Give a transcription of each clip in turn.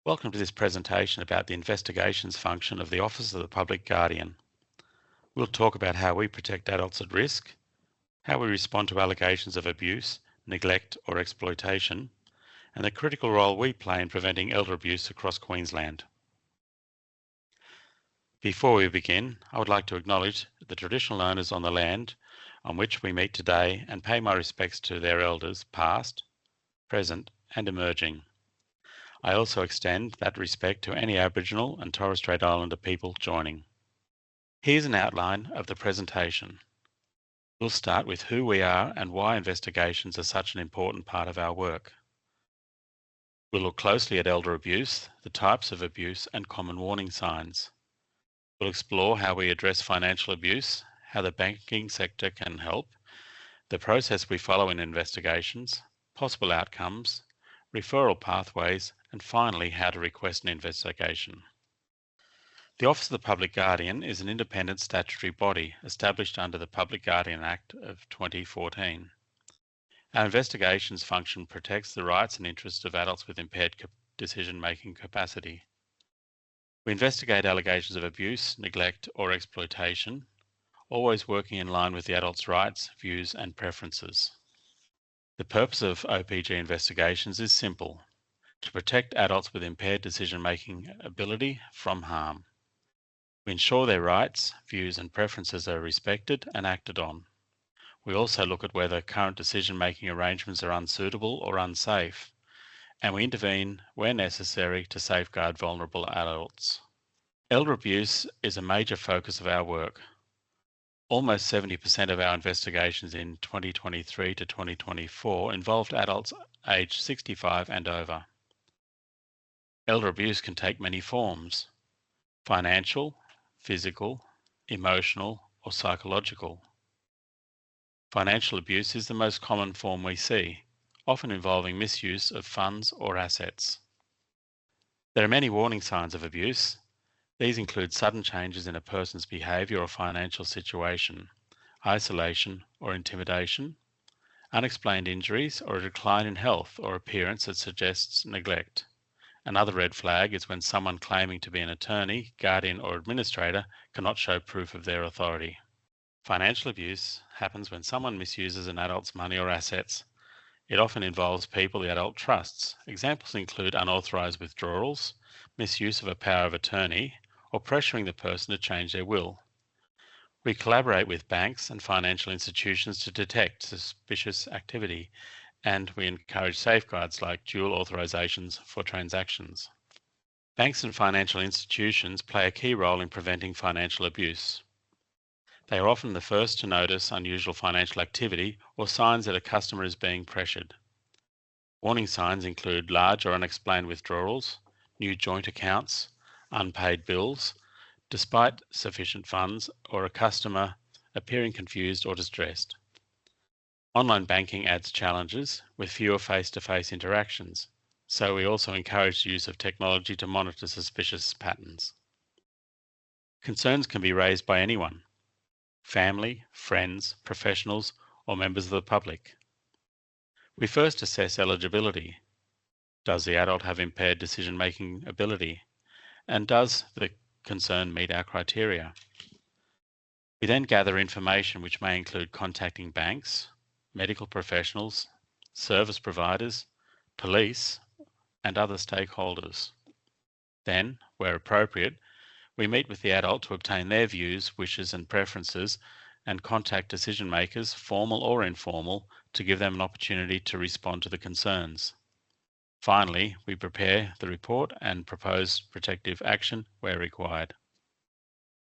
Welcome to this presentation about the investigations function of the Office of the Public Guardian. We'll talk about how we protect adults at risk, how we respond to allegations of abuse, neglect or exploitation, and the critical role we play in preventing elder abuse across Queensland. Before we begin, I would like to acknowledge the traditional owners on the land on which we meet today and pay my respects to their elders past, present and emerging. I also extend that respect to any Aboriginal and Torres Strait Islander people joining. Here's an outline of the presentation. We'll start with who we are and why investigations are such an important part of our work. We'll look closely at elder abuse, the types of abuse and common warning signs. We'll explore how we address financial abuse, how the banking sector can help, the process we follow in investigations, possible outcomes, referral pathways, and finally how to request an investigation. The Office of the Public Guardian is an independent statutory body established under the Public Guardian Act of 2014. Our investigations function protects the rights and interests of adults with impaired decision-making capacity. We investigate allegations of abuse, neglect or exploitation, always working in line with the adult's rights, views and preferences. The purpose of OPG investigations is simple: to protect adults with impaired decision-making ability from harm. We ensure their rights, views and preferences are respected and acted on. We also look at whether current decision-making arrangements are unsuitable or unsafe, and we intervene where necessary to safeguard vulnerable adults. Elder abuse is a major focus of our work. Almost 70% of our investigations in 2023 to 2024 involved adults aged 65 and over. Elder abuse can take many forms: financial, physical, emotional, or psychological. Financial abuse is the most common form we see, often involving misuse of funds or assets. There are many warning signs of abuse. These include sudden changes in a person's behaviour or financial situation, isolation or intimidation, unexplained injuries or a decline in health or appearance that suggests neglect. Another red flag is when someone claiming to be an attorney, guardian or administrator cannot show proof of their authority. Financial abuse happens when someone misuses an adult's money or assets. It often involves people the adult trusts. Examples include unauthorised withdrawals, misuse of a power of attorney, or pressuring the person to change their will. We collaborate with banks and financial institutions to detect suspicious activity, and we encourage safeguards like dual authorisations for transactions. Banks and financial institutions play a key role in preventing financial abuse. They are often the first to notice unusual financial activity or signs that a customer is being pressured. Warning signs include large or unexplained withdrawals, new joint accounts, unpaid bills, despite sufficient funds, or a customer appearing confused or distressed. Online banking adds challenges with fewer face-to-face interactions, so we also encourage the use of technology to monitor suspicious patterns. Concerns can be raised by anyone: family, friends, professionals, or members of the public. We first assess eligibility. Does the adult have impaired decision-making ability? And does the concern meet our criteria? We then gather information which may include contacting banks, medical professionals, service providers, police, and other stakeholders. Then, where appropriate, we meet with the adult to obtain their views, wishes and preferences and contact decision makers, formal or informal, to give them an opportunity to respond to the concerns. Finally, we prepare the report and propose protective action where required.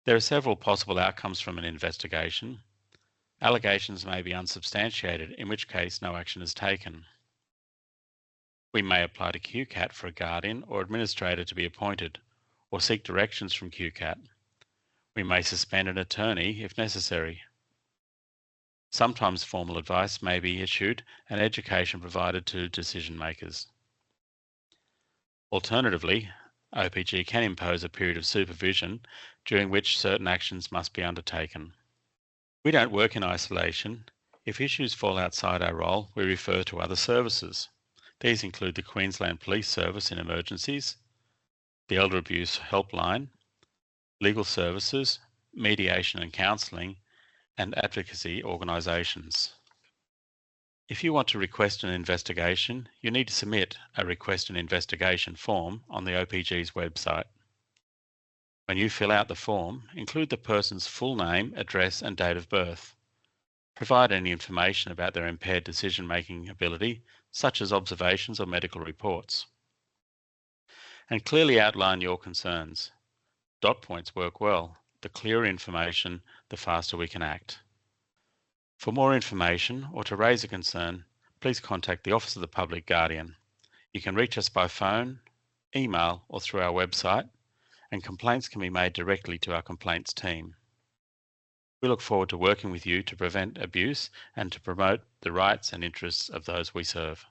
There are several possible outcomes from an investigation. Allegations may be unsubstantiated, in which case no action is taken. We may apply to QCAT for a guardian or administrator to be appointed, or seek directions from QCAT. We may suspend an attorney if necessary. Sometimes formal advice may be issued and education provided to decision makers. Alternatively, OPG can impose a period of supervision during which certain actions must be undertaken. We don't work in isolation. If issues fall outside our role, we refer to other services. These include the Queensland Police Service in emergencies, the Elder Abuse Helpline, legal services, mediation and counselling, and advocacy organisations. If you want to request an investigation, you need to submit a request an investigation form on the OPG's website. When you fill out the form, include the person's full name, address and date of birth. Provide any information about their impaired decision-making ability, such as observations or medical reports. And clearly outline your concerns. Dot points work well. The clearer information, the faster we can act. For more information or to raise a concern, please contact the Office of the Public Guardian. You can reach us by phone, email or through our website, and complaints can be made directly to our complaints team. We look forward to working with you to prevent abuse and to promote the rights and interests of those we serve.